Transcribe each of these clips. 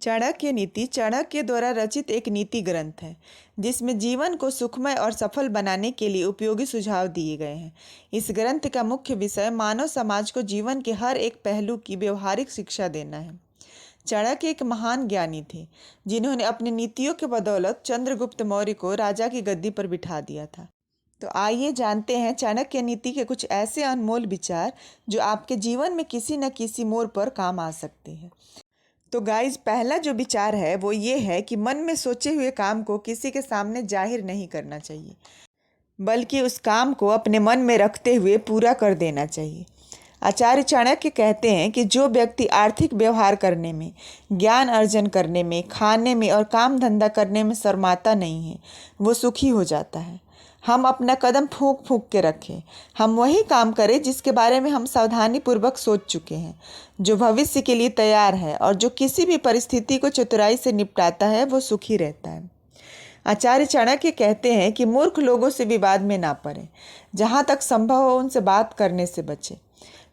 चाणक्य नीति चाणक्य द्वारा रचित एक नीति ग्रंथ है जिसमें जीवन को सुखमय और सफल बनाने के लिए उपयोगी सुझाव दिए गए हैं। इस ग्रंथ का मुख्य विषय मानव समाज को जीवन के हर एक पहलू की व्यवहारिक शिक्षा देना है। चाणक्य एक महान ज्ञानी थे जिन्होंने अपनी नीतियों के बदौलत चंद्रगुप्त मौर्य को राजा की गद्दी पर बिठा दिया था। तो आइए जानते हैं चाणक्य नीति के कुछ ऐसे अनमोल विचार जो आपके जीवन में किसी न किसी मोड़ पर काम आ सकते हैं। तो गाइज, पहला जो विचार है वो ये है कि मन में सोचे हुए काम को किसी के सामने जाहिर नहीं करना चाहिए, बल्कि उस काम को अपने मन में रखते हुए पूरा कर देना चाहिए। आचार्य चाणक्य कहते हैं कि जो व्यक्ति आर्थिक व्यवहार करने में, ज्ञान अर्जन करने में, खाने में और काम धंधा करने में शर्माता नहीं है, वो सुखी हो जाता है। हम अपना कदम फूंक फूंक के रखें, हम वही काम करें जिसके बारे में हम सावधानीपूर्वक सोच चुके हैं, जो भविष्य के लिए तैयार है और जो किसी भी परिस्थिति को चतुराई से निपटाता है वो सुखी रहता है। आचार्य चाणक्य कहते हैं कि मूर्ख लोगों से विवाद में ना पड़ें, जहाँ तक संभव हो उनसे बात करने से बचें।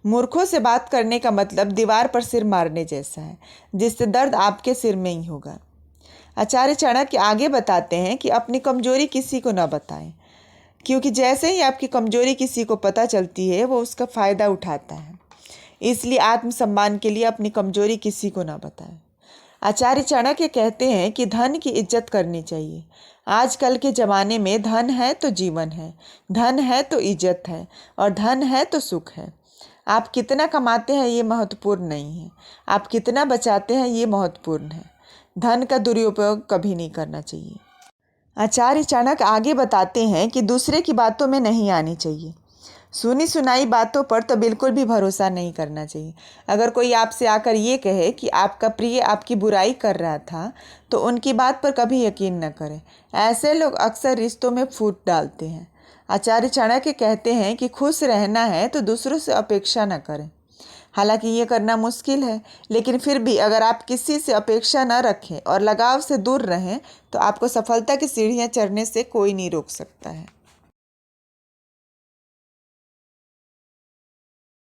मूर्खों से बात करने का मतलब दीवार पर सिर मारने जैसा है, जिससे दर्द आपके सिर में ही होगा। आचार्य चाणक्य आगे बताते हैं कि अपनी कमजोरी किसी को न बताएं, क्योंकि जैसे ही आपकी कमजोरी किसी को पता चलती है वो उसका फ़ायदा उठाता है। इसलिए आत्मसम्मान के लिए अपनी कमजोरी किसी को ना बताएं। आचार्य चाणक्य कहते हैं कि धन की इज्जत करनी चाहिए। आजकल के ज़माने में धन है तो जीवन है, धन है तो इज्जत है और धन है तो सुख है। आप कितना कमाते हैं ये महत्वपूर्ण नहीं है, आप कितना बचाते हैं ये महत्वपूर्ण है। धन का दुरुपयोग कभी नहीं करना चाहिए। आचार्य चाणक्य आगे बताते हैं कि दूसरे की बातों में नहीं आनी चाहिए। सुनी सुनाई बातों पर तो बिल्कुल भी भरोसा नहीं करना चाहिए। अगर कोई आपसे आकर ये कहे कि आपका प्रिय आपकी बुराई कर रहा था, तो उनकी बात पर कभी यकीन न करें। ऐसे लोग अक्सर रिश्तों में फूट डालते हैं। आचार्य चाणक्य कहते हैं कि खुश रहना है तो दूसरों से अपेक्षा न करें। हालांकि ये करना मुश्किल है, लेकिन फिर भी अगर आप किसी से अपेक्षा न रखें और लगाव से दूर रहें तो आपको सफलता की सीढ़ियाँ चढ़ने से कोई नहीं रोक सकता है।